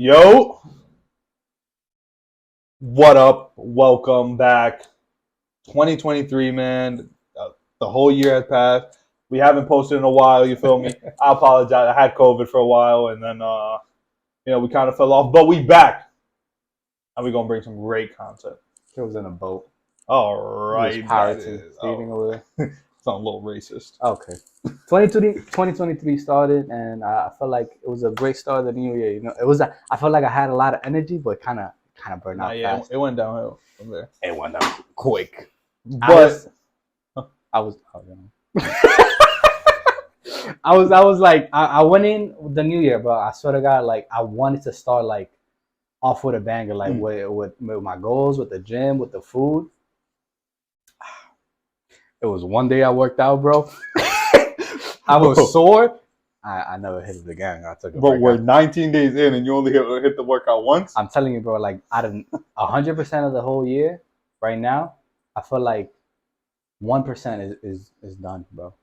Yo, what up? Welcome back. 2023, man. The whole year has passed. We haven't posted in a while, you feel me? I apologize. I had COVID for a while, and then, we kind of fell off. But we back. And we're going to bring some great content. He was in a boat. All right. Pirating over there. Sound a little racist. Okay. 2023 started, and I felt like it was a great start of the new year. You know, I felt like I had a lot of energy, but kind of burned out fast. It went downhill from there. It went down quick. But I was like, I went in with the new year, but I swear to God, like I wanted to start like off with a banger, like with my goals, with the gym, with the food. It was one day I worked out, bro. I was sore. I never hit it again. I took it. But we're 19 days in and you only hit the workout once? I'm telling you, bro, like out of 100% of the whole year, right now, I feel like 1% is done, bro.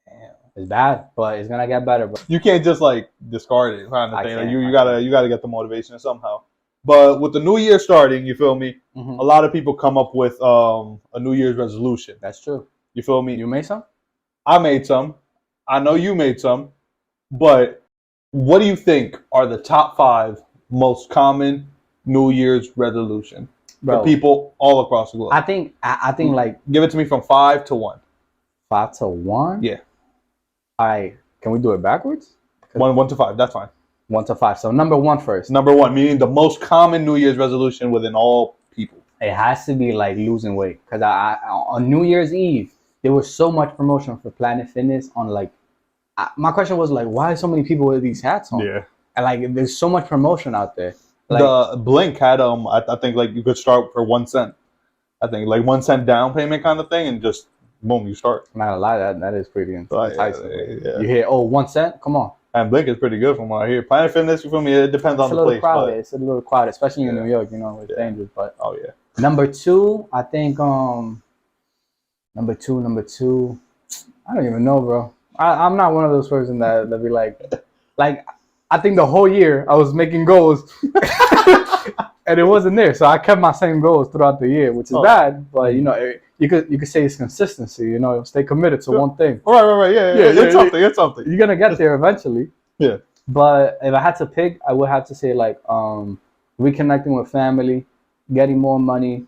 Damn. It's bad, but it's gonna get better, bro. You can't just like discard it kind of thing. Like, you gotta get the motivation somehow. But with the new year starting, you feel me? A lot of people come up with a New Year's resolution. That's true. You feel me? You made some? I made some. I know you made some. But what do you think are the top 5 most common New Year's resolution for people all across the globe? I think like give it to me from 5 to 1. 5 to 1? Yeah. All right. Can we do it backwards? 1 to 5. That's fine. 1 to 5. So number 1 first. Number 1, meaning the most common New Year's resolution within all people. It has to be like losing weight, because on New Year's Eve there was so much promotion for Planet Fitness on like. My question was like, why so many people with these hats on? Yeah. And like, there's so much promotion out there. Like, the Blink had I think like you could start for 1 cent. I think like 1 cent down payment kind of thing, and just boom, you start. I'm not gonna lie, that is pretty enticing. Yeah. You hear 1 cent? Come on. And Blink is pretty good from what I hear. Planet Fitness, you feel me? It depends on the place. It's a little crowded, especially in New York. You know, it's dangerous. But oh yeah. Number 2, I think. Number two. I don't even know, bro. I'm not one of those persons that be like I think the whole year I was making goals and it wasn't there, so I kept my same goals throughout the year, which is bad. But you know, you could say it's consistency. You know, stay committed to one thing. Right. Yeah. It's something. You're gonna get there eventually. Yeah. But if I had to pick, I would have to say like reconnecting with family, getting more money,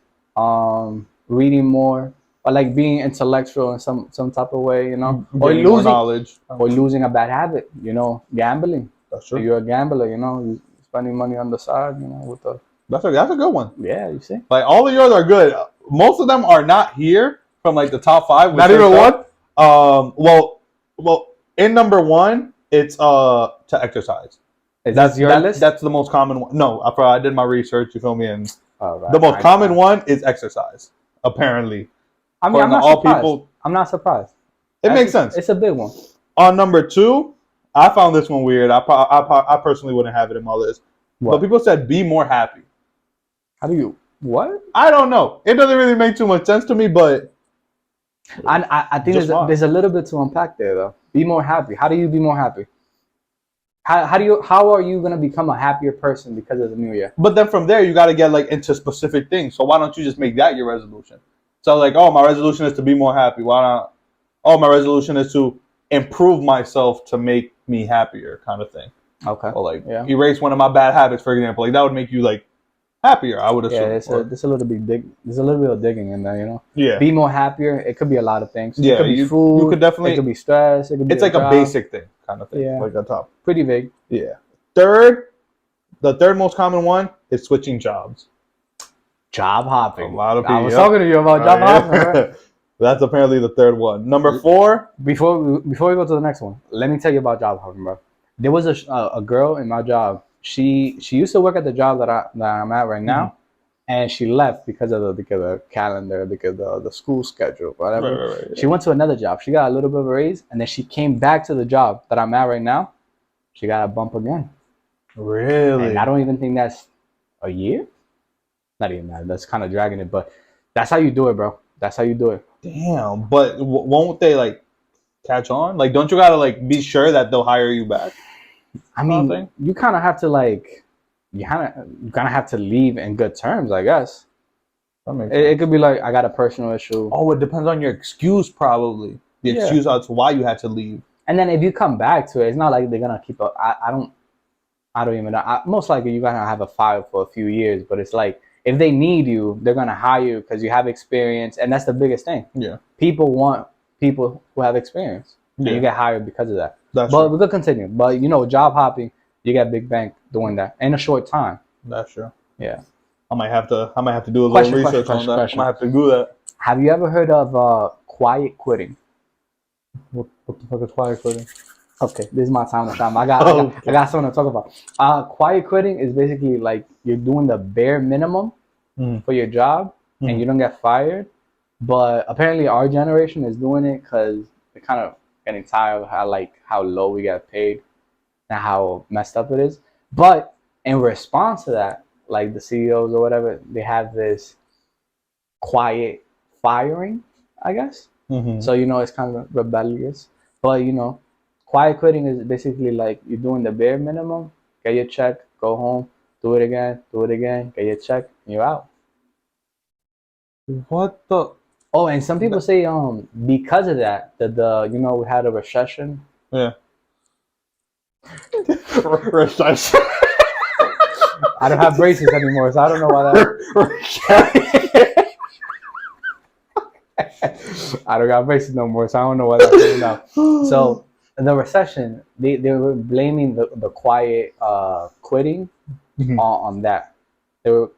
reading more. Or like being intellectual in some type of way, you know, or losing knowledge, or losing a bad habit, you know, gambling. That's true. You're a gambler, you know, you're spending money on the side, you know, with the. That's a good one. Yeah, you see. Like all of yours are good. Most of them are not here from like the top 5. Not even one. Well, in number 1, it's to exercise. That's your list. That's the most common one. No, I did my research. You feel me? And right, the most common one is exercise. Apparently. I mean, I'm not surprised. It makes sense. It's a big one. On number 2, I found this one weird. I personally wouldn't have it in my list. What? But people said be more happy. How do you what? I don't know. It doesn't really make too much sense to me, but I think there's a little bit to unpack there though. Be more happy. How do you be more happy? How are you gonna become a happier person because of the new year? But then from there you got to get like into specific things. So why don't you just make that your resolution? So like, oh, my resolution is to be more happy. Why not? Oh, my resolution is to improve myself to make me happier, kind of thing. Okay. Or like erase one of my bad habits, for example. Like that would make you like happier, I would assume. Yeah, there's a little bit of digging in there, you know. Yeah. Be more happier. It could be a lot of things. Yeah. It could be food. You could definitely. It could be stress. It could be. It's like a basic thing, kind of thing. Yeah. Like on top. Pretty vague. Yeah. The third most common one is switching jobs. Job hopping. A lot of people. I was talking to you about job hopping. Right? That's apparently the third one. Number 4. Before we go to the next one, let me tell you about job hopping, bro. There was a girl in my job. She used to work at the job that I'm at right now, and she left because of the calendar, because of the school schedule, whatever. Right. She went to another job. She got a little bit of a raise, and then she came back to the job that I'm at right now. She got a bump again. Really? And I don't even think that's a year. Not even that. That's kind of dragging it, but that's how you do it, bro. That's how you do it. Damn, but won't they like catch on? Like, don't you gotta like be sure that they'll hire you back? I mean, you kind of have to like you're gonna have to leave in good terms, I guess. That makes It could be like, I got a personal issue. Oh, it depends on your excuse, probably. The excuse as to why you had to leave. And then if you come back to it, it's not like they're gonna keep up. I don't even know. Most likely you're gonna have a file for a few years, but it's like, if they need you, they're gonna hire you because you have experience, and that's the biggest thing. Yeah. People want people who have experience, and you get hired because of that. That's but true. we could continue. But you know, job hopping, you get big bank doing that in a short time. That's true. Yeah. I might have to do a little research on that. I might have to do that. Have you ever heard of quiet quitting? What the fuck is quiet quitting? Okay, this is my time to shine. I got something to talk about. Quiet quitting is basically like you're doing the bare minimum for your job, and you don't get fired. But apparently, our generation is doing it because they're kind of getting tired of how low we get paid and how messed up it is. But in response to that, like the CEOs or whatever, they have this quiet firing, I guess. So you know, it's kind of rebellious, but you know. Quiet quitting is basically like you're doing the bare minimum, get your check, go home, do it again, get your check, and you're out. What the? Oh, and some people say because of that, the you know, we had a recession. Yeah. Recession. I don't have braces anymore, so I don't know why that. I don't got braces no more, so I don't know why that's coming out. So. The recession, they were blaming the quiet quitting on that. They were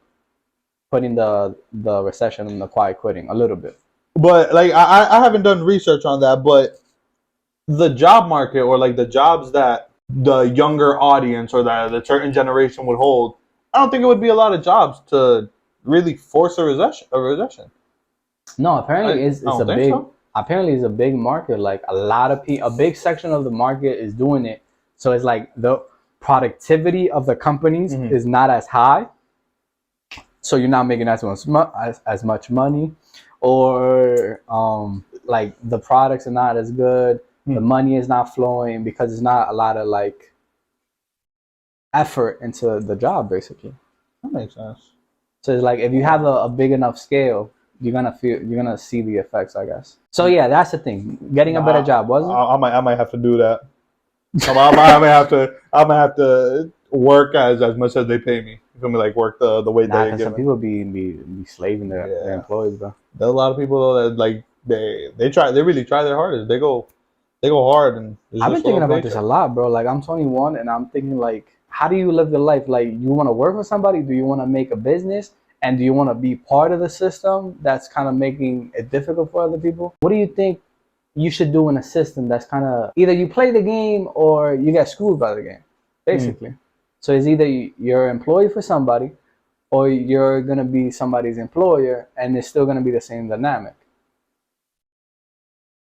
putting the recession and the quiet quitting a little bit. But like I haven't done research on that, but the job market, or like the jobs that the younger audience or the certain generation would hold, I don't think it would be a lot of jobs to really force a recession. No, apparently it's a big. So. Apparently, it's a big market. Like a lot of people, a big section of the market is doing it. So it's like the productivity of the companies is not as high. So you're not making as much money, or like the products are not as good. The money is not flowing because it's not a lot of like effort into the job, basically. That makes sense. So it's like if you have a big enough scale, you're gonna see the effects, I guess. So yeah, that's the thing. Getting a better job, wasn't it? I might have to do that. I might have to work as much as they pay me. You feel me? Like work the way they give. Some people be slaving their employees, bro. There's a lot of people though that like they really try their hardest. They go hard, and I've been thinking about this a lot, bro. Like I'm 21, and I'm thinking like, how do you live your life? Like you want to work with somebody? Do you want to make a business? And do you want to be part of the system that's kind of making it difficult for other people? What do you think you should do in a system that's kind of either you play the game or you get screwed by the game, basically? So it's either you're an employee for somebody or you're going to be somebody's employer, and it's still going to be the same dynamic.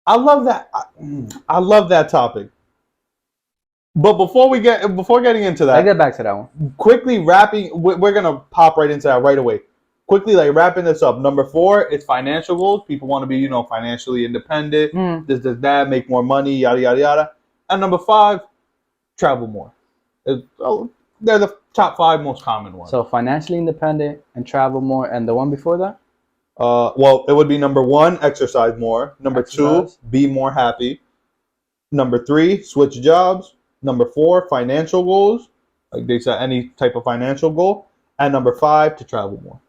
I love that. I love that topic. But before getting into that, I'll get back to that one. Quickly wrapping, we're gonna pop right into that right away. Quickly, like wrapping this up. Number 4 is financial goals. People want to be, financially independent. This, that, make more money, yada yada yada. And number 5, travel more. They're the top 5 most common ones. So financially independent and travel more, and the one before that? Well, it would be number 1, exercise more. Number 2, be more happy. Number 3, switch jobs. Number 4, financial goals. Like they said, any type of financial goal. And number 5, to travel more.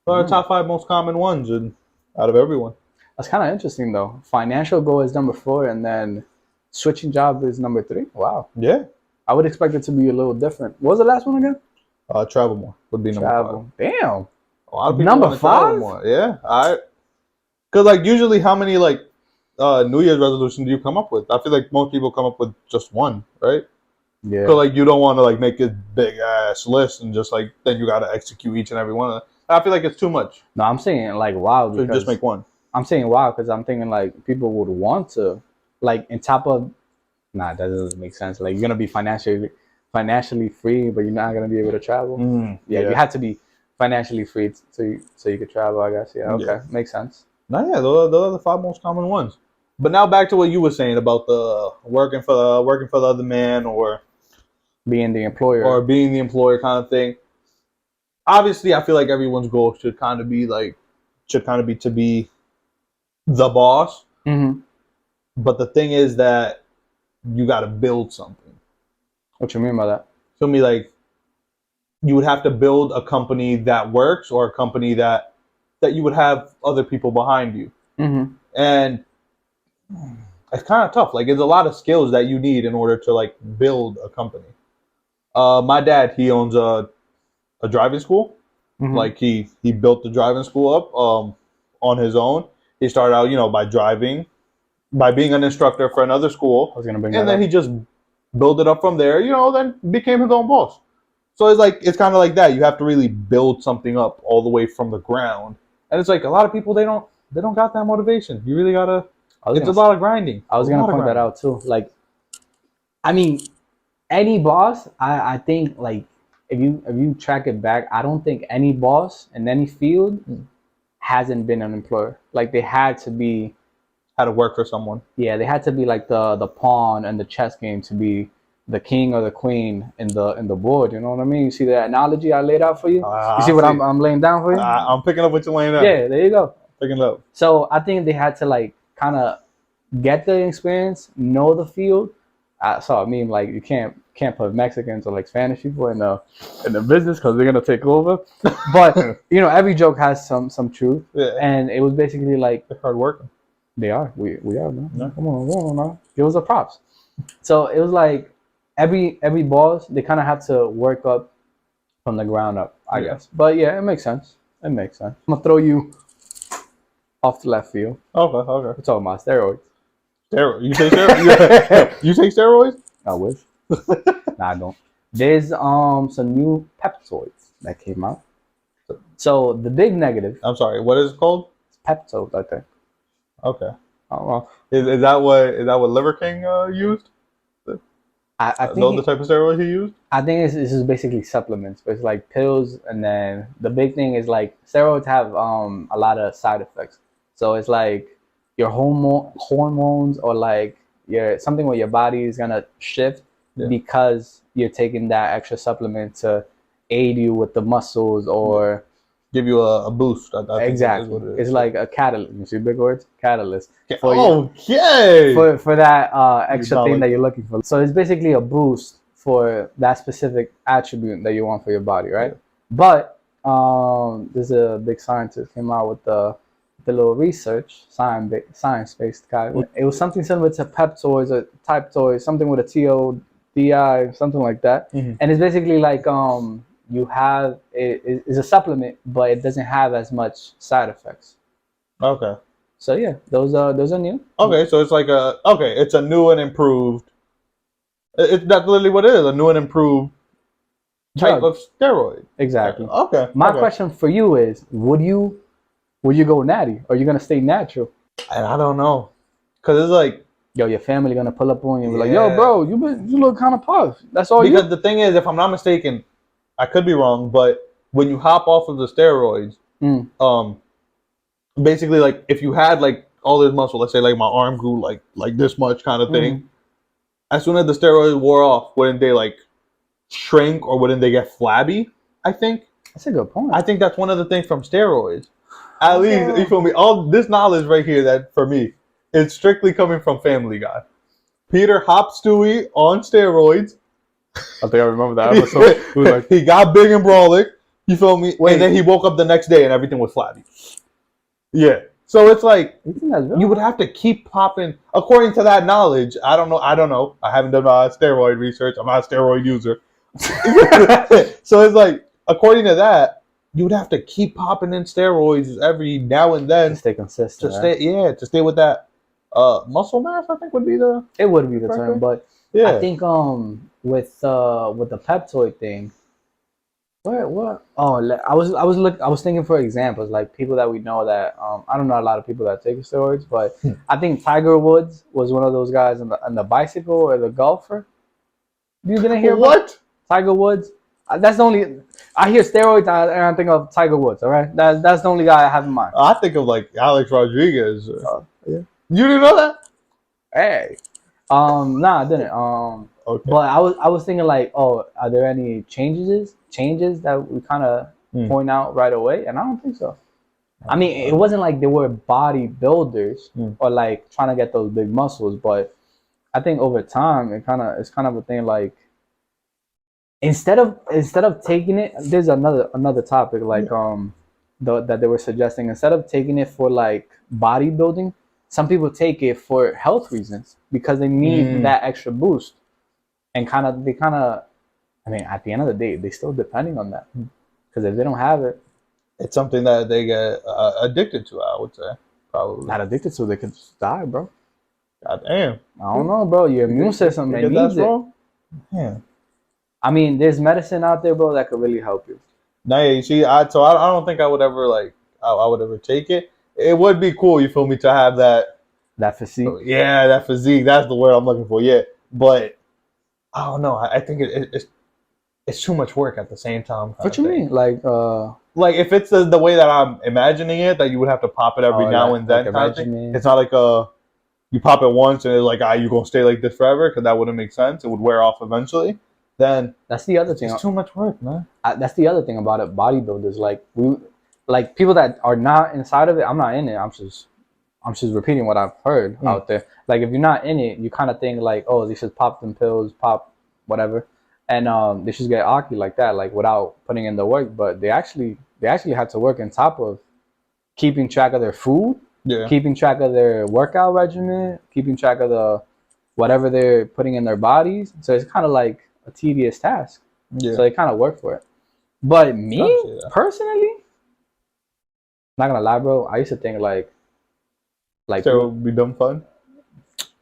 So our top 5 most common ones out of everyone. That's kind of interesting, though. Financial goal is number 4, and then switching job is number 3. Wow. Yeah. I would expect it to be a little different. What was the last one again? Travel more would be number 5. Damn. A lot of people number 5? More. Yeah. Because like usually, how many like New Year's resolutions do you come up with? I feel like most people come up with just one, right? Yeah. So like you don't want to like make a big ass list and just like then you got to execute each and every one of them. I feel like it's too much. No, I'm saying like wow. So you just make one. I'm saying wow because I'm thinking like people would want to like in top of. Nah, that doesn't make sense. Like you're gonna be financially free, but you're not gonna be able to travel. Yeah, you have to be financially free so you could travel. I guess. Yeah. Okay, makes sense. No, yeah, those are the 5 most common ones. But now back to what you were saying about the working for the other man or being the employer or being the employer kind of thing. Obviously, I feel like everyone's goal should kind of be to be the boss. Mm-hmm. But the thing is that you got to build something. What you mean by that? So me, like, you would have to build a company that works, or a company that you would have other people behind you. Mm-hmm. And it's kind of tough. Like, there's a lot of skills that you need in order to like build a company. My dad, he owns a driving school. Mm-hmm. Like he built the driving school up on his own. He started out, by being an instructor for another school. I was gonna bring and that then up. he just built it up from there. Then became his own boss. So it's kind of like that. You have to really build something up all the way from the ground. And it's like a lot of people, they don't got that motivation. You really gotta. It's a lot of grinding. I was gonna point that out too. Like, I mean, any boss, I think, like, if you track it back, I don't think any boss in any field hasn't been an employer. Like, they had to work for someone. Yeah, they had to be like the pawn in the chess game to be the king or the queen in the board. You know what I mean? You see the analogy I laid out for you? You see what I'm laying down for you? I'm picking up what you're laying down. Yeah, there you go. Picking it up. So I think they had to like kind of get the experience, know the field. So I mean, like, you can't put Mexicans or like Spanish people in the business because they're gonna take over. But every joke has some truth. Yeah. And it was basically like, they're hard working. They are. We are, man. Yeah. Come on, man. Give us the props. So it was like every boss, they kind of have to work up from the ground up, I guess. But yeah, it makes sense. I'm gonna throw you off the left field. Okay. We're talking about steroids. Steroids? You say steroids? You take steroids? I wish. Nah, I don't. There's some new peptoids that came out. So the big negative. I'm sorry. What is it called? It's peptoids, I think. Okay. Oh well. Is that what Liver King used? I think those the type of steroids he used. I think this is basically supplements, but it's like pills, and then the big thing is like steroids have a lot of side effects. So it's like your hormones, or like something where your body is gonna shift because you're taking that extra supplement to aid you with the muscles or give you a boost. I exactly. Think what it is. It's like a catalyst. You see big words? Catalyst. Okay. For that extra thing that you're looking for. So it's basically a boost for that specific attribute that you want for your body, right? Yeah. But there's a big scientist came out with the little research, science-based guy. It was something similar to peptoids or typetoids, something with a TODI, something like that. Mm-hmm. And it's basically like you have it's a supplement, but it doesn't have as much side effects. Okay. So yeah, those are new. Okay, so it's like it's a new and improved. That's literally what it is, a new and improved type of steroid. Exactly. Okay. My question for you is, would you go natty, or are you gonna stay natural? And I don't know, cause it's like, yo, your family gonna pull up on you and be like, yo, bro, you look kind of puffed. That's all. Because the thing is, if I'm not mistaken, I could be wrong, but when you hop off of the steroids, basically, like, if you had like all this muscle, let's say like my arm grew like this much kind of thing, as soon as the steroids wore off, wouldn't they like shrink, or wouldn't they get flabby? I think that's a good point. I think that's one of the things from steroids. At least, you feel me? All this knowledge right here, that for me, it's strictly coming from Family Guy. Peter Hop Stewie on steroids. I think I remember that episode. It was like, he got big and brolic. You feel me? Wait. And then he woke up the next day and everything was flabby. Yeah. So it's like, you would have to keep popping. According to that knowledge, I don't know. I haven't done steroid research. I'm not a steroid user. So it's like, according to that, you would have to keep popping in steroids every now and then to stay consistent. To stay with that muscle mass. I think would be the term. But yeah, I think with the peptoid thing, what? Oh, I was thinking for examples, like people that we know that I don't know a lot of people that take steroids, but I think Tiger Woods was one of those guys on the bicycle or the golfer. You didn't hear what? Tiger Woods? That's the only. I hear steroids and I think of Tiger Woods. All right, that's the only guy I have in mind. I think of like Alex Rodriguez. Yeah. You didn't know that? Hey, nah, I didn't. Okay. But I was thinking like, oh, are there any changes that we kind of point out right away? And I don't think so. I mean, it wasn't like they were bodybuilders or like trying to get those big muscles, but I think over time it's kind of a thing like instead of taking it, there's another topic like that they were suggesting, instead of taking it for like bodybuilding, some people take it for health reasons because they need that extra boost, and they kind of, I mean, at the end of the day, they still depending on that because if they don't have it, it's something that they get addicted to. I would say probably not addicted to, they could just die, bro. God damn. I don't know, bro. Your immune system needs it. Yeah. I mean, there's medicine out there, bro, that could really help you. Now, yeah, you see, I don't think I would ever like I would ever take it. It would be cool, you feel me, to have that physique. Yeah, that physique. That's the word I'm looking for. Yeah, but I don't know. I think it's too much work at the same time. What you mean? Like if it's the way that I'm imagining it, that you would have to pop it every now and then. Kind of thing. It's not like you pop it once and it's like you're gonna stay like this forever, because that wouldn't make sense. It would wear off eventually. Then that's the other thing. It's too much work, man. That's the other thing about it. Bodybuilders, like people that are not inside of it. I'm not in it. I'm just repeating what I've heard out there. Like if you're not in it, you kind of think like, oh, they should pop them pills, pop whatever, and they should get aki like that, like without putting in the work. But they actually have to work on top of keeping track of their food, keeping track of their workout regimen, keeping track of the whatever they're putting in their bodies. So it's kind of like a tedious task. So they kind of work for it. But me personally, not gonna lie, bro, I used to think like so it would be dumb fun.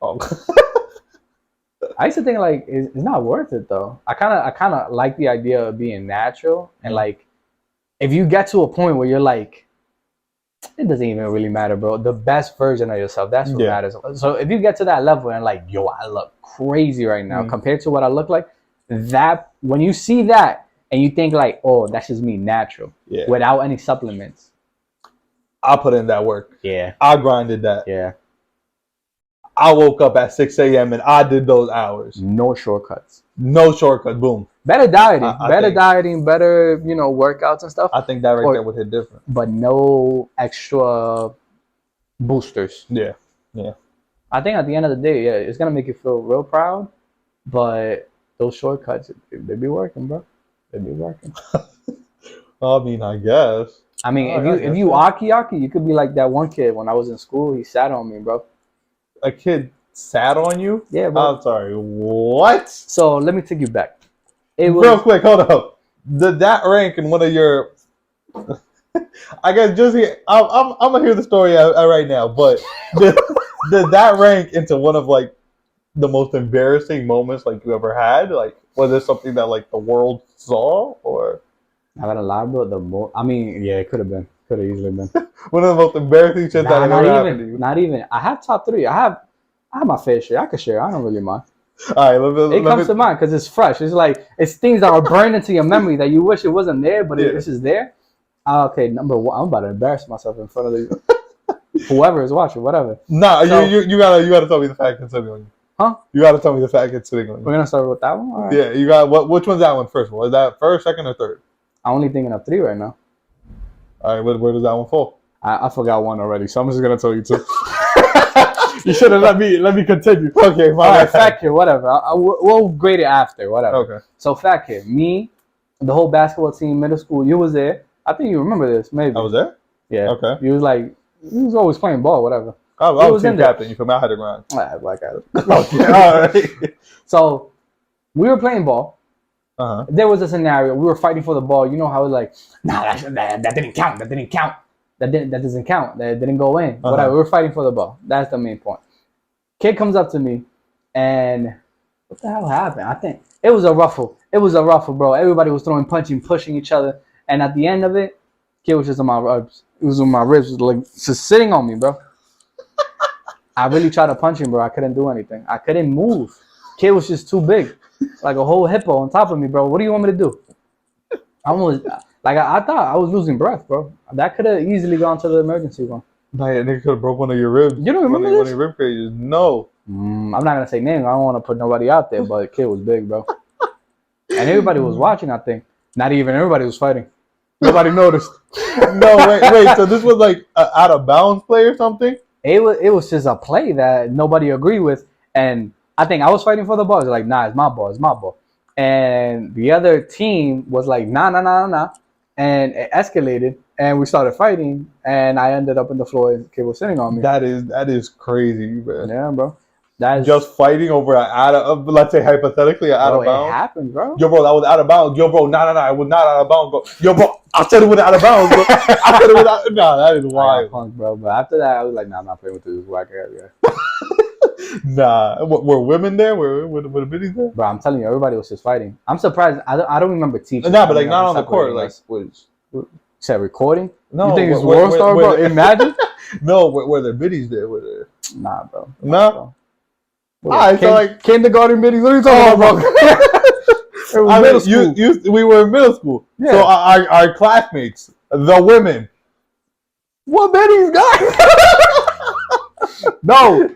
Oh. I used to think like it's not worth it though. I kind of like the idea of being natural, and like if you get to a point where you're like, it doesn't even really matter, bro. The best version of yourself, that's what matters. So if you get to that level and like, yo, I look crazy right now compared to what I look like, that when you see that and you think like, oh, that's just me natural, without any supplements. I put in that work. Yeah. I grinded that. Yeah. I woke up at 6 a.m. and I did those hours. No shortcuts. No shortcut. Boom. Better dieting. Better, workouts and stuff. I think that right there would hit different. But no extra boosters. Yeah. Yeah. I think at the end of the day, it's going to make you feel real proud. But those shortcuts, they be working, bro. They be working. I mean, I guess. I mean, if you aki, you could be like that one kid when I was in school. He sat on me, bro. A kid sat on you? Yeah, bro. I'm sorry. What? So let me take you back. It was real quick. Hold up. Did that rank in one of your? I guess Josie, I'm gonna hear the story right now. But did that rank into one of like the most embarrassing moments like you ever had? Like, was it something that like the world saw, or? Not gonna lie, bro. I mean, yeah, it could have been. Could have easily been. One of the most embarrassing shit that ever happened to you. Not even. I have top 3. I have my fair share. I could share. I don't really mind. All right, it comes to mind because it's fresh. It's like it's things that are burned into your memory that you wish it wasn't there, but it's just there. Okay, number 1. I'm about to embarrass myself in front of these whoever is watching, whatever. Nah, so, you gotta tell me the fact it's sitting on you. Huh? You gotta tell me the fact it's sitting on you. We're gonna start with that one. All right. Yeah, you got which one's that one first? Was that first, second, or third? I'm only thinking of 3 right now. All right, where does that one fall? I forgot one already, so I'm just gonna tell you 2. You should have let me continue. Okay, all right, fact here, whatever. We'll grade it after, whatever. Okay. So fact here, me, the whole basketball team, middle school, you was there. I think you remember this, maybe. I was there. Yeah. Okay. You was always playing ball, whatever. I was team captain. You feel me? I had to grind. Black Adam. Okay. All right. So we were playing ball. Uh-huh. There was a scenario. We were fighting for the ball. You know how it's like, nah, that didn't count. That didn't count. That doesn't count. That didn't go in. Whatever. We were fighting for the ball. That's the main point. Kid comes up to me, and what the hell happened? I think it was a ruffle. It was a ruffle, bro. Everybody was throwing, punching, pushing each other, and at the end of it, kid was just on my ribs. It was on my ribs, like just sitting on me, bro. I really tried to punch him, bro. I couldn't do anything. I couldn't move. Kid was just too big, like a whole hippo on top of me, bro. What do you want me to do? I almost, like I thought I was losing breath, bro. That could have easily gone to the emergency room. Man, they could have broke one of your ribs. You don't remember this? One of your rib cages. No. I'm not gonna say names. I don't want to put nobody out there, but the kid was big, bro. And everybody was watching. I think not even everybody was fighting. Nobody noticed. No, wait. So this was like an out of bounds play or something? It was just a play that nobody agreed with, and I think I was fighting for the ball. It's like, nah, it's my ball, it's my ball. And the other team was like, nah, and it escalated, and we started fighting, and I ended up in the floor, and the kid was sitting on me. That is crazy, man. Yeah, bro. That's just fighting over an out of, let's say hypothetically, an out of bounds. It happened, bro. Yo, bro, that was out of bounds. Yo, bro, nah, I was not out of bounds, bro. Yo, bro, I said it was out of bounds, bro. I said it was out. Nah, that is wild. Punk, bro. But after that, I was like, nah, I'm not playing with this whack ass guy. Nah, were women there? Were the biddies there? Bro, I'm telling you, everybody was just fighting. I'm surprised. I don't remember teaching. Nah, but like not on the court. Like, said recording? No, you think it's World Star, bro? Imagine. No, were there biddies there? Were there? Nah, bro. Nah. Alright, so like kindergarten biddies. What are you talking about, bro? I mean, we were in middle school. Yeah. So our classmates, the women. What biddies, guys? No,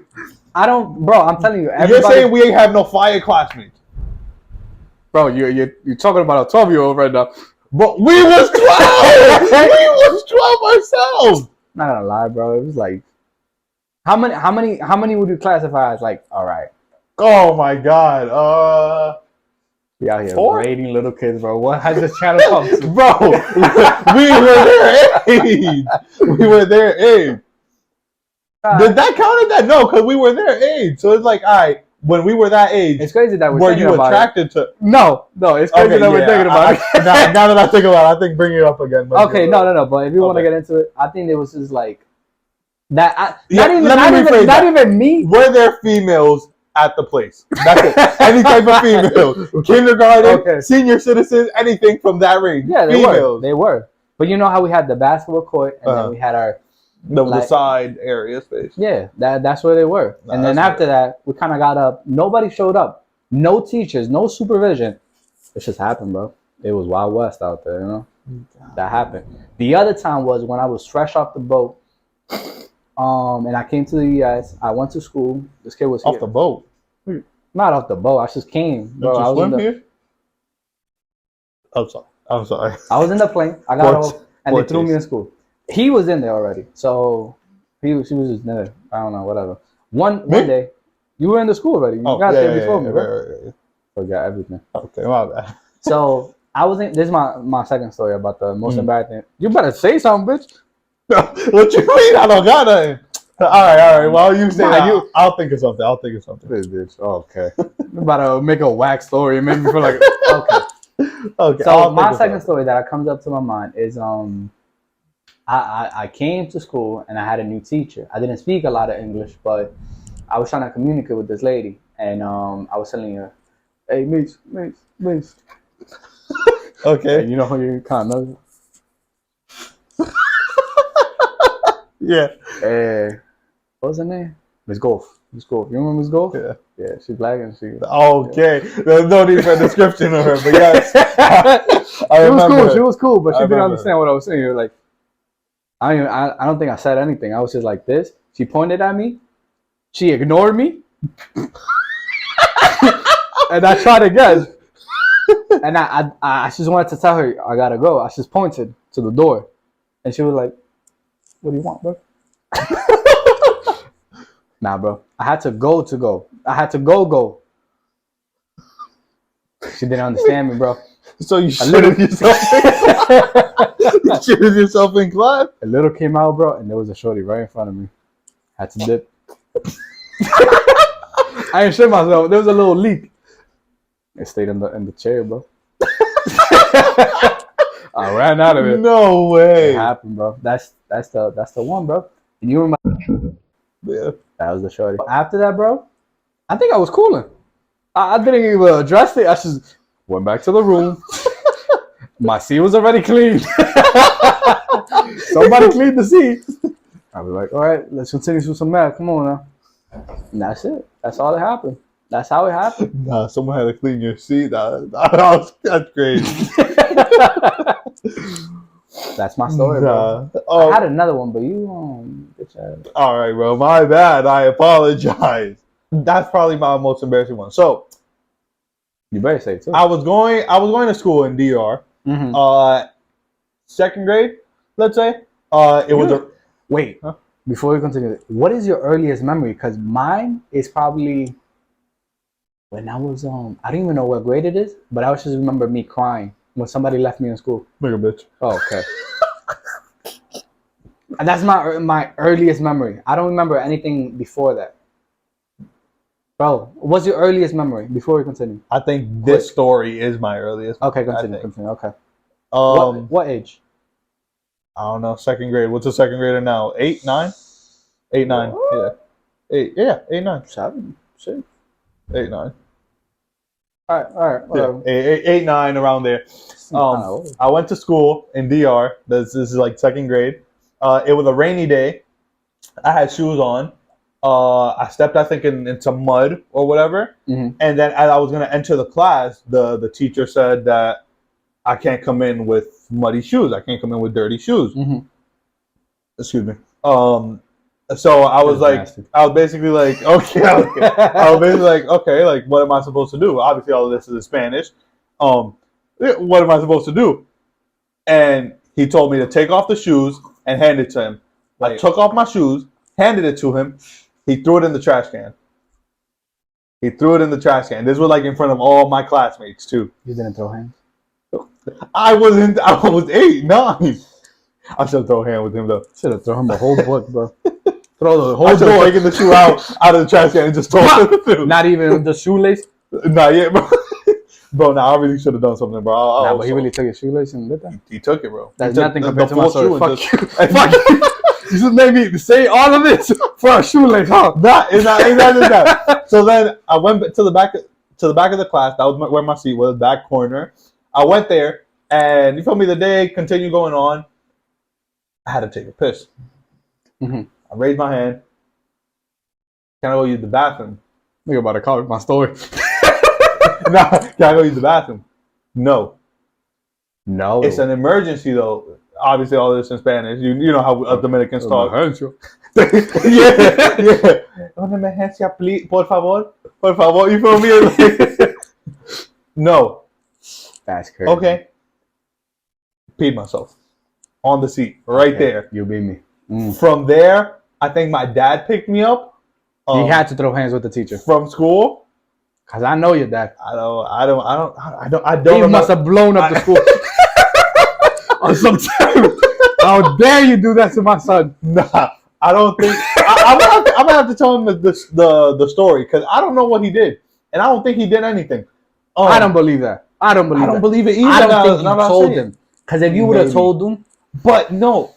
I don't, bro. I'm telling you, you're saying we ain't have no fire classmates, bro. You're talking about a 12-year-old right now. But we was 12. We was 12 ourselves. Not gonna lie, bro. It was like, how many would you classify as like, all right? Oh my god. We out here grading little kids, bro. What has this channel come to? Bro, we were their age. We were their age. Did that count as that? No, because we were their age. So it's like, all right, when we were that age, it's crazy that we're were you attracted to? No, it's crazy that we're thinking about it. Now that I think about it, I think bring it up again. Okay, no. But if you want to get into it, I think it was just like that. Not even me. Were there females at the place? That's it. Any type of female, kindergarten, senior citizens, anything from that range. Yeah, they were. But you know how we had the basketball court, and then we had our the side area space. Yeah, that's where they were. And then after that, we kind of got up. Nobody showed up. No teachers, no supervision. It just happened, bro. It was Wild West out there, you know? That happened. The other time was when I was fresh off the boat. And I came to the US. I went to school. This kid was here. Off the boat? Not off the boat. I just came. Bro, Did you swim here? I'm sorry. I was in the plane. I got off, and they threw me in school. He was in there already, so she was just there. I don't know, whatever. One day, you were in the school already. You got there before me, right? Forgot everything. Okay, my bad. So I was in. This is my second story about the most embarrassing. You better say something, bitch. What you mean? I don't got nothing. All right. Well, you say that. I'll think of something. This bitch. Okay. I'm about to make a whack story and make me feel like okay. So my second story that comes up to my mind is I came to school and I had a new teacher. I didn't speak a lot of English, but I was trying to communicate with this lady, and I was telling her, "Hey, Miss." Okay. And you know who you kind of know. Yeah. What was her name? Miss Golf. You remember Miss Golf? Yeah. Yeah, she's black and she. Okay. There's no need for a description of her, but yes. She was cool, but she didn't understand what I was saying. You're like, I don't think I said anything. I was just like this. She pointed at me. She ignored me. And I tried again. And I just wanted to tell her, I gotta go. I just pointed to the door. And she was like, what do you want, bro? Nah, bro. I had to go. I had to go. She didn't understand me, bro. So you shitted yourself You shitted yourself in class? A little came out, bro, and there was a shorty right in front of me. Had to dip. I didn't shit myself. There was a little leak. It stayed in the chair, bro. I ran out of it. No way. It happened, bro. That's the one, bro. And you remember? Yeah. That was the shorty. After that, bro, I think I was cooling. I didn't even address it. I just went back to the room. My seat was already clean. Somebody cleaned the seat. I was like, all right, let's continue with some math. Come on now. And that's it. That's all that happened. That's how it happened. Nah, someone had to clean your seat. That's crazy. That's my story, bro. I had another one, but you bitch ass. All right, bro. My bad. I apologize. That's probably my most embarrassing one. So You better say it too. I was going to school in DR. Mm-hmm. Second grade, let's say. Wait. Huh? Before we continue, what is your earliest memory? Because mine is probably when I was I don't even know what grade it is, but I just remember me crying when somebody left me in school. Make a bitch. Oh, okay. And that's my earliest memory. I don't remember anything before that. Bro, what's your earliest memory before we continue? I think this story is my earliest. Okay, continue. Okay. What age? I don't know. Second grade. What's a second grader now? 8, 9? 8, 9. What? Yeah. 8. Yeah. 8, 9. 7, 6. 8, 9. All right. Whatever. Yeah. 8, 9, around there. I went to school in DR. This is like second grade. It was a rainy day. I had shoes on. I stepped, I think, in some mud or whatever. Mm-hmm. And then as I was going to enter the class, the teacher said that I can't come in with muddy shoes. I can't come in with dirty shoes. Mm-hmm. Excuse me. So I was like, nasty. I was basically like, okay. I was basically like, okay, like, what am I supposed to do? Obviously, all of this is in Spanish. What am I supposed to do? And he told me to take off the shoes and hand it to him. I took off my shoes, handed it to him. He threw it in the trash can. This was like in front of all my classmates too. You didn't throw hands? I was 8, 9. I should throw a hand with him though. Should have thrown him the whole book, bro. Throw the whole I should have book. taken the shoe out of the trash can and just thrown it through. Not even the shoelace? Not yet, bro. Bro, I really should have done something, bro. Nah, but he really took his shoelace and did that. He took it, bro. That's He took nothing compared to my story. Fuck just, you. Fuck you. You just made me say all of this for a shoelace, huh? It's not that. So then I went to the back of the class. That was where my seat was, back corner. I went there, and you feel me? The day continued going on. I had to take a piss. Mm-hmm. I raised my hand. Can I go use the bathroom? Think about to call my story. No, can I go use the bathroom? No. It's an emergency, though. Obviously, all this in Spanish. You know how Dominicans talk. Yeah. Una emergencia, please, por favor. You feel me? No. That's crazy. Okay. Peed myself on the seat right there. You beat me. From there, I think my dad picked me up. You had to throw hands with the teacher from school. Cause I know your dad. I don't. He must have blown up the school. On some time. How dare you do that to my son? Nah, I don't think. I'm gonna have to tell him the story because I don't know what he did, and I don't think he did anything. I don't believe that. I don't believe it either. I don't think you told him. Because if you would have told him, but no.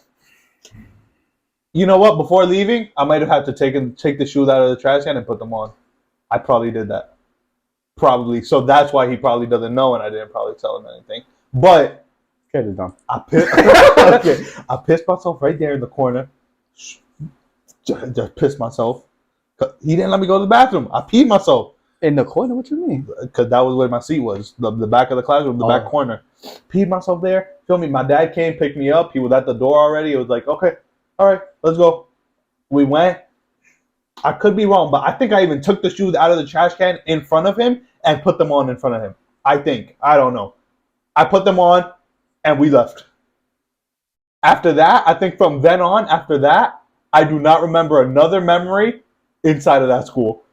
You know what? Before leaving, I might have had to take the shoes out of the trash can and put them on. I probably did that. Probably. So that's why he probably doesn't know, and I didn't probably tell him anything. But get it done. I pissed myself right there in the corner. Just pissed myself. He didn't let me go to the bathroom. I peed myself. In the corner? What you mean? Because that was where my seat was. The back of the classroom, the back corner. Peed myself there. Feel me? My dad came, picked me up. He was at the door already. It was like, okay, all right, let's go. We went. I could be wrong, but I think I even took the shoes out of the trash can in front of him and put them on in front of him. I think. I don't know. I put them on and we left. After that, I think from then on, after that, I do not remember another memory inside of that school.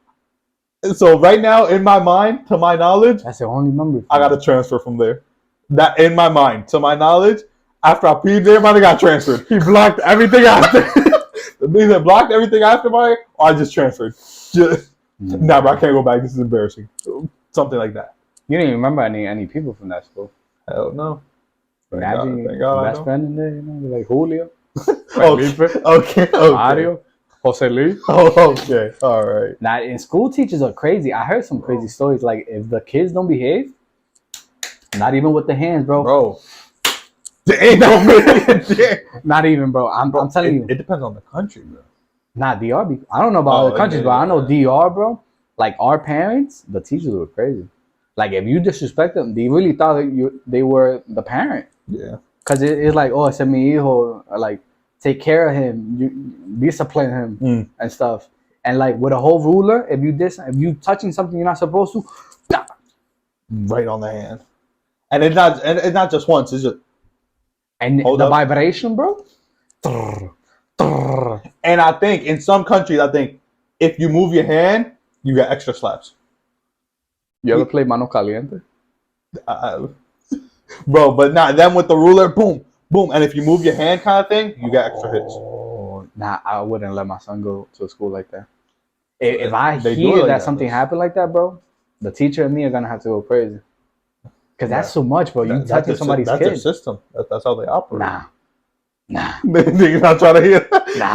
So right now, in my mind, to my knowledge, that's the only memory. I got to transfer from there. That in my mind, to my knowledge, after I peed there, I got transferred. He blocked everything after. Either blocked everything after or I just transferred. Nah, bro, I can't go back. This is embarrassing. Something like that. You didn't even remember any people from that school? Hell no. Imagine your best friend in there, you know, like Julio. Okay. Mario. Jose Lee. Oh, okay. All right. Now, in school, teachers are crazy. I heard some crazy stories. Like, if the kids don't behave, not even with the hands, bro. Not even, bro. I'm telling you. It depends on the country, bro. Nah, DR. I don't know about other countries, but I know DR, bro. Like, our parents, the teachers were crazy. Like, if you disrespect them, they really thought that they were the parent. Yeah. Because it's like, oh, ese mi hijo, like, take care of him, you discipline him and stuff. And like with a whole ruler, if you touching something you're not supposed to, right on the hand. And it's not just once. It's just the vibration, bro. And I think in some countries, if you move your hand, you get extra slaps. You ever play Mano Caliente? Bro, but not them with the ruler, boom, boom. And if you move your hand kind of thing, you get extra hits. Nah, I wouldn't let my son go to a school like that. If I They hear like that something happened like that, bro, the teacher and me are going to have to go crazy. Because that's so much, bro. You touching somebody's kid. That's their system. That's how they operate. Nah. You're not trying to hear that? Nah.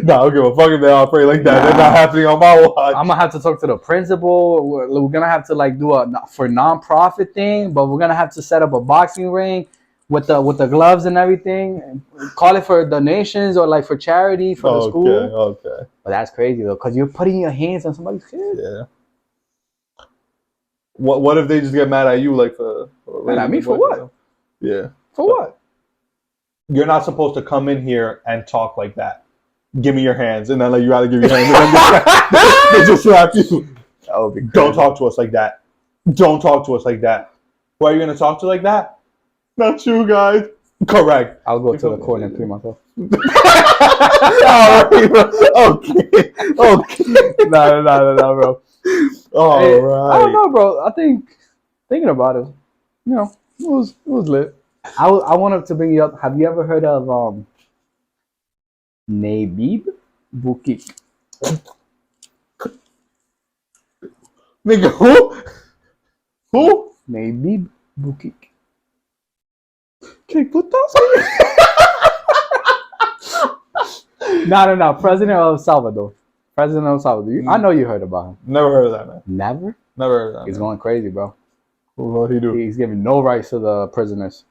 No, I don't give a fuck if they operate like that. They're not happening on my watch. I'm gonna have to talk to the principal. We're gonna have to like do a for non-profit thing, but we're gonna have to set up a boxing ring with the gloves and everything. And call it for donations or like for charity for the school. Okay. But that's crazy though, because you're putting your hands on somebody's kid. Yeah. What if they just get mad at you like for mad at me for what? Yeah. For what? You're not supposed to come in here and talk like that. Give me your hands, and then like you rather give your hands, and then they just slap you. Don't talk to us like that. Don't talk to us like that. Who are you gonna talk to like that? Not you guys. Correct. I'll go to the corner and clean myself. All right. Okay. No, bro. All right. I don't know, bro. I think thinking about it, you know, it was lit. I wanted to bring you up. Have you ever heard of NAYIB BUKELE? Nigga, who? NAYIB BUKELE. ¿Qué putas? No. President of El Salvador. I know you heard about him. Never heard of that, man. Never? Never heard of that. He's going crazy, bro. What did he do? He's giving no rights to the prisoners.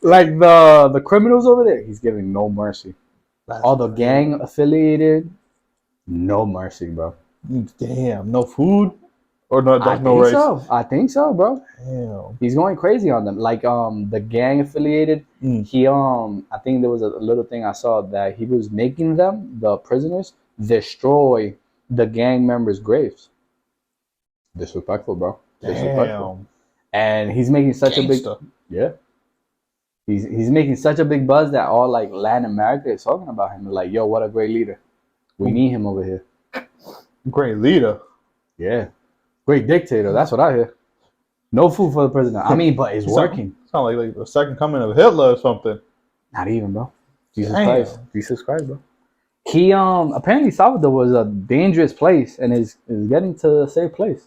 Like the criminals over there, he's giving no mercy. All the gang affiliated, no mercy, bro. Damn, no food or no rice. I think so, bro. Damn, he's going crazy on them. Like the gang affiliated, he I think there was a little thing I saw that he was making them, the prisoners, destroy the gang members' graves. Disrespectful, bro. Disrespectful. Damn. And he's making such a big He's making such a big buzz that all like Latin America is talking about him. They're like, yo, what a great leader. We need him over here. Great leader. Yeah. Great dictator. That's what I hear. No food for the president. I mean, but it's working. Sound like the second coming of Hitler or something. Not even, bro. Jesus Christ, bro. He apparently Salvador was a dangerous place and is getting to a safe place.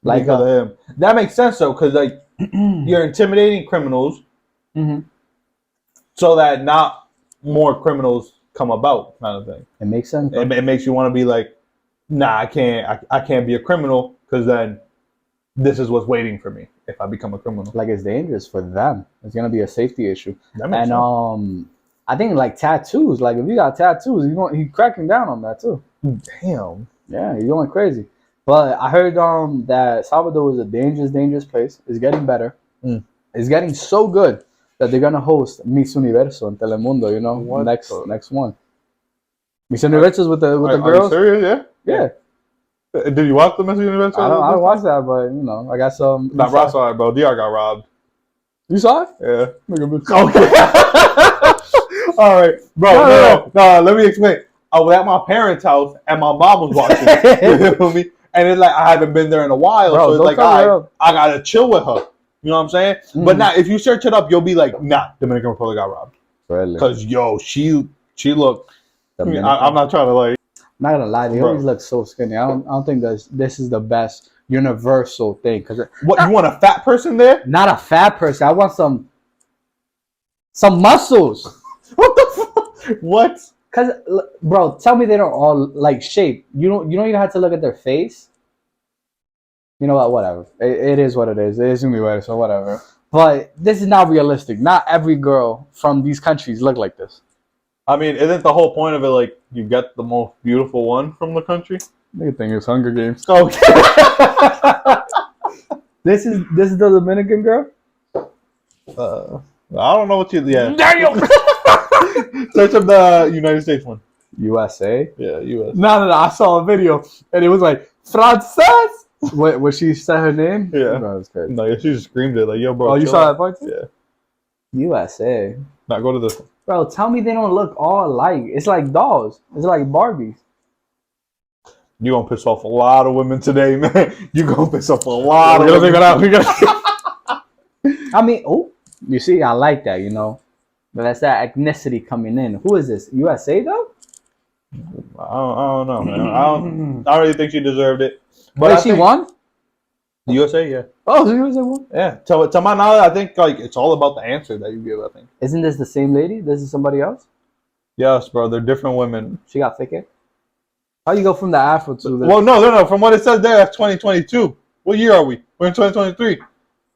Like because of him. That makes sense though, because like you're intimidating criminals. So that not more criminals come about, kind of thing. It makes sense. It makes you want to be like, nah, I can't be a criminal because then this is what's waiting for me if I become a criminal. Like it's dangerous for them. It's gonna be a safety issue. That makes sense. I think like tattoos. Like if you got tattoos, he's cracking down on that too. Damn. Yeah, he's going crazy. But I heard that Salvador was a dangerous place. It's getting better. It's getting so good that they're gonna host Miss Universo in Telemundo, you know, next one. Miss Universo with the girls. Are you serious? Yeah. Did you watch the Miss Universo? I don't watch that, but you know, I got some. Nah, bro, I saw it, bro. DR got robbed. You saw it? Yeah. Okay. All right, bro. No. Let me explain. I was at my parents' house and my mom was watching. You feel me? And it's like I haven't been there in a while, bro, so it's like I gotta chill with her. You know what I'm saying? But now, if you search it up, you'll be like, nah, Dominican Republic got robbed. Because yo, she looked. I'm not trying to like. Not gonna lie, they always look so skinny. I don't think this is the best universal thing. Cause what you want a fat person there? Not a fat person. I want some muscles. What the fuck? What? Cause bro, tell me they don't all like shape. You don't even have to look at their face. You know what? Whatever. It is what it is. It is universal, so whatever. But this is not realistic. Not every girl from these countries look like this. I mean, isn't the whole point of it like you get the most beautiful one from the country? The thing is Hunger Games. Okay. This is the Dominican girl. I don't know what you. Yeah. Damn. Search up the United States one. USA? Yeah, US. No. I saw a video and it was like, Frances! When she said her name? Yeah. Bro, it was crazy. No, she just screamed it like, yo, bro. Oh, you chill saw out. that part too? Yeah. USA. Now go to this one. Bro, tell me they don't look all alike. It's like dolls. It's like Barbies. You gonna piss off a lot of women today, man. You gonna piss off a lot of women. I mean, oh, you see, I like that, you know. But that's that ethnicity coming in. Who is this? USA though? I don't know, man. I don't really think she deserved it. But Wait, she won? The USA, yeah. Oh, the USA won? Yeah. To my knowledge, I think like it's all about the answer that you give, I think. Isn't this the same lady? This is somebody else? Yes, bro. They're different women. She got thick hair? How you go from the afro to the... Well, no. From what it says there, that's 2022. What year are we? We're in 2023.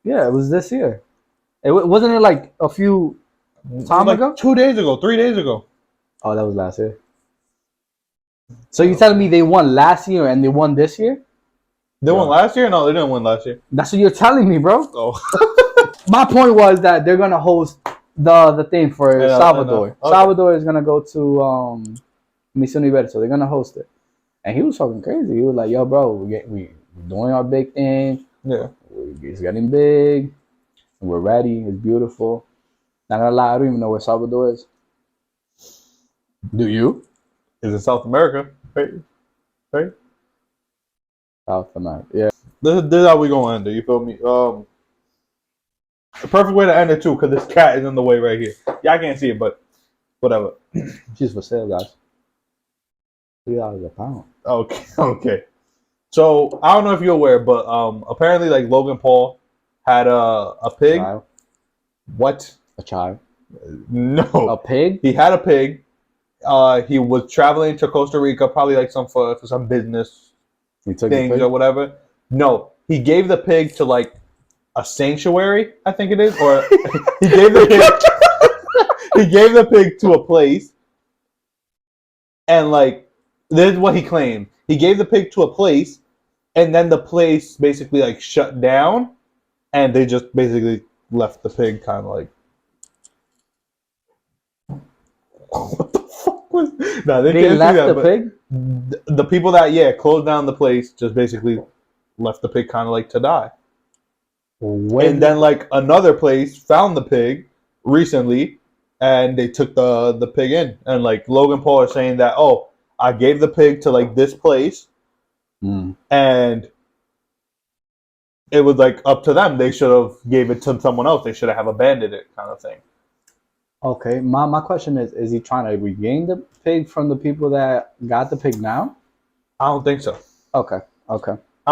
Yeah, it was this year. Wasn't it like a few time ago? 2 days ago, 3 days ago. Oh, that was last year. So you telling me they won last year and they won this year? They won last year? No, they didn't win last year. That's what you're telling me, bro. Oh. My point was that they're gonna host the thing for Salvador. Okay. Salvador is gonna go to Miss Universo. They're gonna host it, and he was talking crazy. He was like, "Yo, bro, we're doing our big thing. Yeah, It's getting big. We're ready. It's beautiful." Not gonna lie, I don't even know where Salvador is. Do you? it's in South America, right? South America. Yeah. This is how we gonna end it. You feel me? The perfect way to end it too, because this cat is in the way right here. Yeah, I can't see it, but whatever. She's for sale, guys. $3 a pound. Okay. So I don't know if you're aware, but apparently, like Logan Paul had a pig. Child. What? A child. No. A pig? He had a pig. He was traveling to Costa Rica, probably like for some business He took things or whatever. No, he gave the pig to like a sanctuary, I think it is, or he gave the pig. He gave the pig to a place, and like this is what he claimed. He gave the pig to a place, and then the place basically like shut down, and they just basically left the pig kind of like. What the fuck was? No, they can't left see that, the pig. The people that closed down the place just basically left the pig kind of like to die. And then like another place found the pig recently, and they took the pig in. And like Logan Paul is saying that, oh, I gave the pig to like this place, and it was like up to them. They should have gave it to someone else. They should have abandoned it, kind of thing. Okay, my question is he trying to regain the pig from the people that got the pig now? I don't think so. Okay. I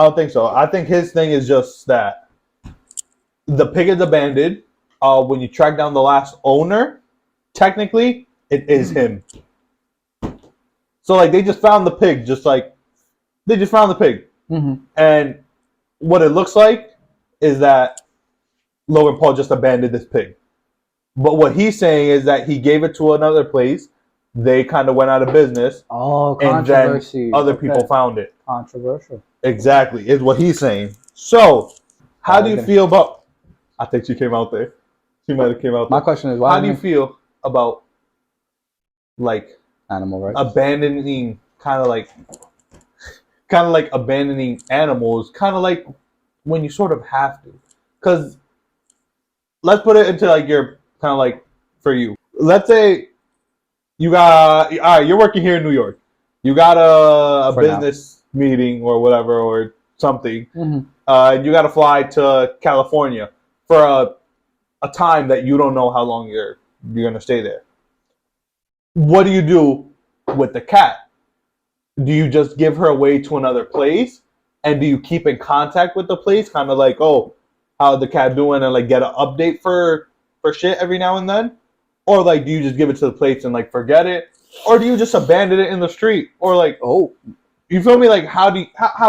don't think so. I think his thing is just that the pig is abandoned. When you track down the last owner, technically, it is him. So, like, they just found the pig, And what it looks like is that Logan Paul just abandoned this pig. But what he's saying is that he gave it to another place. They kind of went out of business. Oh, controversy. And then other people found it. Controversial. Exactly, is what he's saying. So, how do you feel about... I think she came out there. She might have came out there. My question is, why how do you feel about, like... animal rights? Abandoning, kind of like abandoning animals, kind of like when you sort of have to. Because, let's put it into like your... kind of like for you. Let's say you got... All right, you're working here in New York. You got a business... meeting or whatever or something, and you got to fly to California for a time that you don't know how long you're gonna stay there. What do you do with the cat? Do you just give her away to another place, and do you keep in contact with the place, kind of like, oh, how's the cat doing, and like get an update for shit every now and then, or like do you just give it to the place and like forget it, or do you just abandon it in the street, or like you feel me? Like, how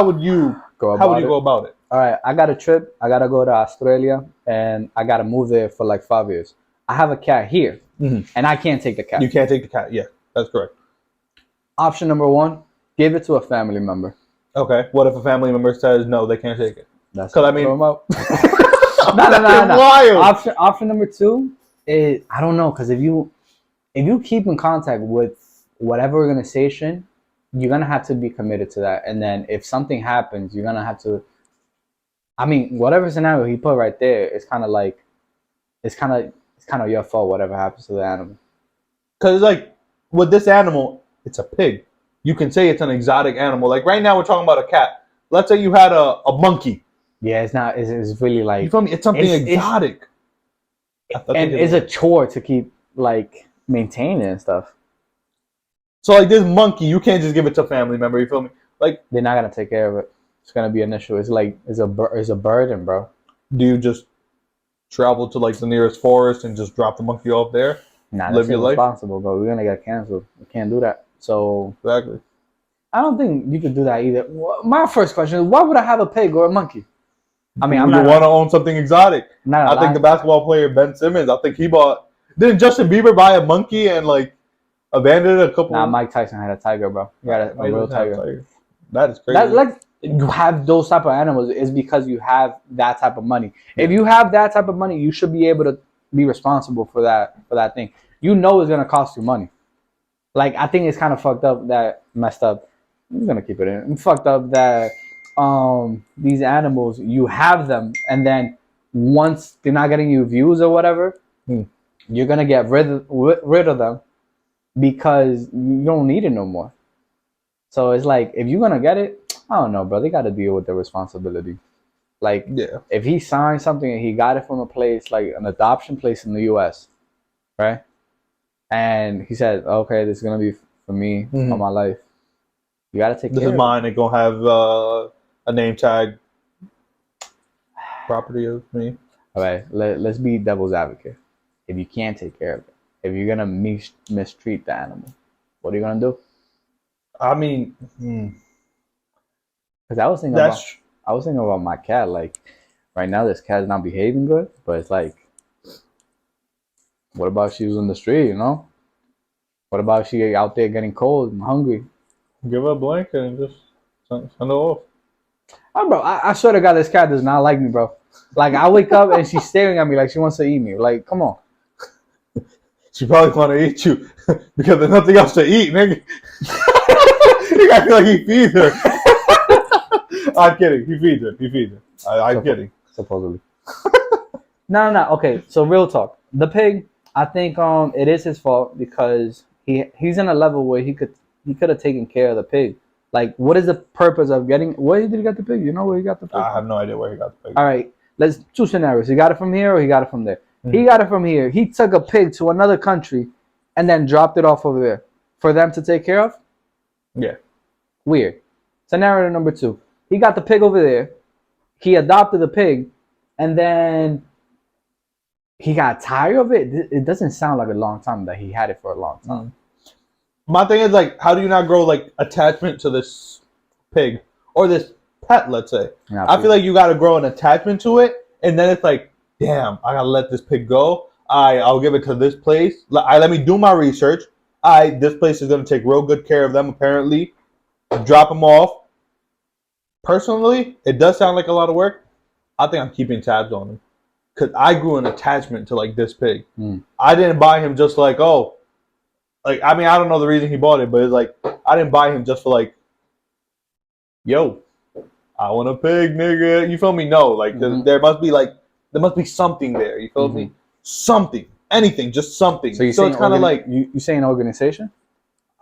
would you go about it? All right, I got a trip. I got to go to Australia, and I got to move there for like 5 years. I have a cat here, and I can't take the cat. You can't take the cat. Yeah, that's correct. Option number one, give it to a family member. Okay. What if a family member says, no, they can't take it? That's because, I mean... No. Wild. Option number two is, I don't know, because if if you keep in contact with whatever organization, you're gonna have to be committed to that. And then if something happens, you're gonna have to. I mean, whatever scenario he put right there, it's kind of like, it's kind of your fault. Whatever happens to the animal. Because like with this animal, it's a pig. You can say it's an exotic animal. Like right now, we're talking about a cat. Let's say you had a monkey. Yeah, it's not. It's really like, you feel me? It's something exotic. And it's a chore to keep like maintaining and stuff. So like this monkey, you can't just give it to a family member. You feel me? Like they're not gonna take care of it. It's gonna be an issue. It's like it's a burden, bro. Do you just travel to like the nearest forest and just drop the monkey off there? Nah, that's irresponsible, bro. We're gonna get canceled. We can't do that. So exactly. I don't think you could do that either. My first question is, why would I have a pig or a monkey? I mean, you want to own something exotic. I think the basketball player Ben Simmons, I think he bought. Didn't Justin Bieber buy a monkey and like abandoned it a couple? Nah, Mike Tyson had a tiger, bro. He had a real tiger. That is crazy. Like you have those type of animals is because you have that type of money. Yeah. If you have that type of money, you should be able to be responsible for that thing. You know it's gonna cost you money. Like I think it's kind of fucked up that messed up. I'm gonna keep it in. It's fucked up that these animals, you have them, and then once they're not getting you views or whatever, you're gonna get rid of them because you don't need it no more. So it's like, if you're gonna get it, I don't know, bro. They got to deal with the responsibility. Like, yeah, if he signed something and he got it from a place like an adoption place in the U.S., right? And he said, "Okay, this is gonna be for me all my life." You gotta take care of it. This is mine. It's gonna have a name tag. Property of me. All right, let's be devil's advocate. If you can't take care of it, if you're gonna mistreat the animal, what are you gonna do? I mean, because I was thinking about my cat. Like, right now, this cat's not behaving good, but it's like, what about she was in the street? You know, what about she out there getting cold and hungry? Give her a blanket and just send her off. Oh, bro, I swear to God, this cat does not like me, bro. Like, I wake up and she's staring at me like she wants to eat me. Like, come on. She probably want to eat you because there's nothing else to eat, nigga. I feel like he feeds her. I'm kidding. He feeds her. I'm kidding. Supposedly. No. Okay, so real talk. The pig, I think it is his fault because he's in a level where he could have taken care of the pig. Like, what is the purpose of getting? Where did he get the pig? You know where he got the pig? I have no idea where he got the pig. All right, let's two scenarios. He got it from here or he got it from there. He got it from here. He took a pig to another country and then dropped it off over there for them to take care of. Yeah. Weird. Scenario number 2. He got the pig over there. He adopted the pig, and then he got tired of it. It doesn't sound like a long time that he had it for a long time. My thing is, like, how do you not grow, like, attachment to this pig or this pet, let's say? I feel like you got to grow an attachment to it, and then it's like, damn, I got to let this pig go. I'll give it to this place. Let me do my research. This place is going to take real good care of them, apparently. Drop them off. Personally, it does sound like a lot of work. I think I'm keeping tabs on him. Because I grew an attachment to, like, this pig. I didn't buy him just like, oh. Like, I mean, I don't know the reason he bought it, but it's like, I didn't buy him just for, like, yo, I want a pig, nigga. You feel me? No. Like, there must be something there. You feel me? Something. Anything. Just something. So it's kind of like... You saying organization?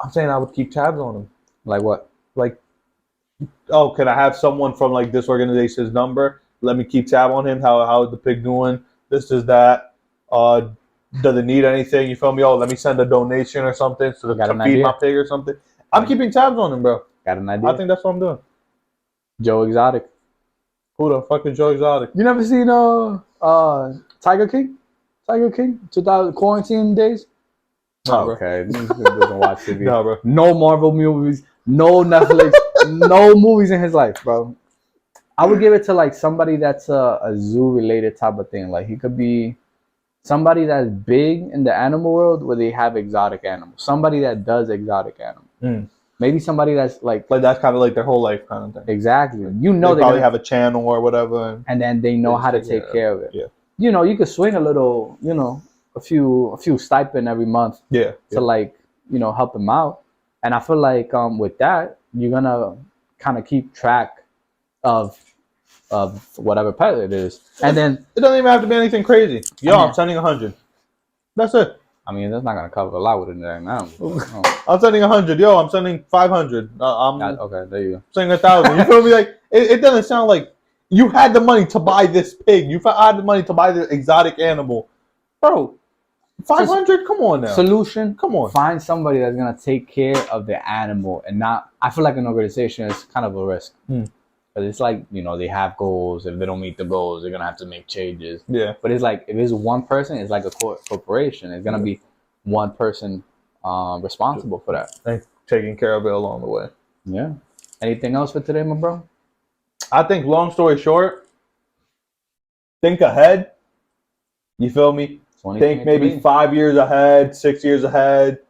I'm saying I would keep tabs on him. Like what? Like, oh, can I have someone from, like, this organization's number? Let me keep tab on him. How is the pig doing? This is that. Does it need anything? You feel me? Oh, let me send a donation or something to feed my pig or something. I'm keeping tabs on him, bro. Got an idea? I think that's what I'm doing. Joe Exotic. Who the fuck is Joe Exotic? You never seen Tiger King? Tiger King? 2000 quarantine days? No, okay. This doesn't watch TV. No, bro. No Marvel movies. No Netflix. No movies in his life, bro. I would give it to, like, somebody that's a zoo-related type of thing. Like, he could be somebody that's big in the animal world where they have exotic animals. Somebody that does exotic animals. Maybe somebody that's like that's kind of like their whole life kind of thing. Exactly. You know, they probably have a channel or whatever, and then they know how to take care of it. Yeah. You know, you could swing a little a few stipend every month Yeah. to like, you know, help him out. And I feel like with that, you're gonna kind of keep track of whatever pet it is. And then it doesn't even have to be anything crazy. Yo, I'm sending 100. That's it. I mean, that's not gonna cover a lot with it right now. Oh. I'm sending 100. Yo, I'm sending 500. Okay, there you go. Sending 1,000. You feel me? Like it doesn't sound like you had the money to buy this pig. You had the money to buy the exotic animal, bro. 500. Come on now. Solution. Come on. Find somebody that's gonna take care of the animal and not. I feel like an organization is kind of a risk. Because it's like, you know, they have goals. If they don't meet the goals, they're gonna have to make changes. Yeah. But it's like if it's one person, it's like a corporation. It's gonna be one person responsible for that. And taking care of it along the way. Yeah. Anything else for today, my bro? I think, long story short, think ahead. You feel me? Think maybe 5 years ahead, 6 years ahead.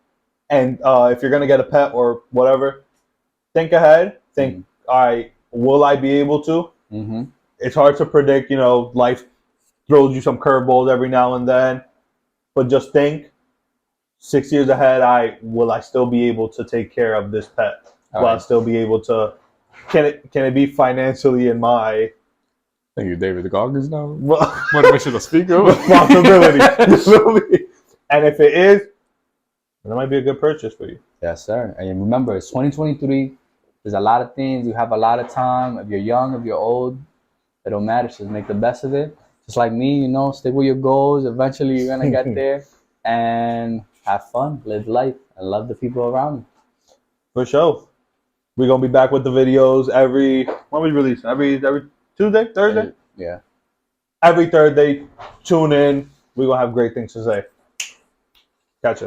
And if you're gonna get a pet or whatever, think ahead. Think, all right, will I be able to? It's hard to predict, you know, life throws you some curveballs every now and then. But just think 6 years ahead, will I still be able to take care of this pet? Will I still be able to, can it be financially in my Thank you, David Goggins now. Motivational speaker responsibility. You feel me? And if it is, that might be a good purchase for you. Yes, sir. And remember, it's 2023. There's a lot of things. You have a lot of time. If you're young, if you're old, it don't matter. Just make the best of it. Just like me, you know, stick with your goals. Eventually, you're gonna get there. And have fun, live life, and love the people around you. For sure. We're gonna be back with the videos when we release every Tuesday, Thursday. Yeah. Every Thursday. Tune in. We're gonna have great things to say. Catch ya.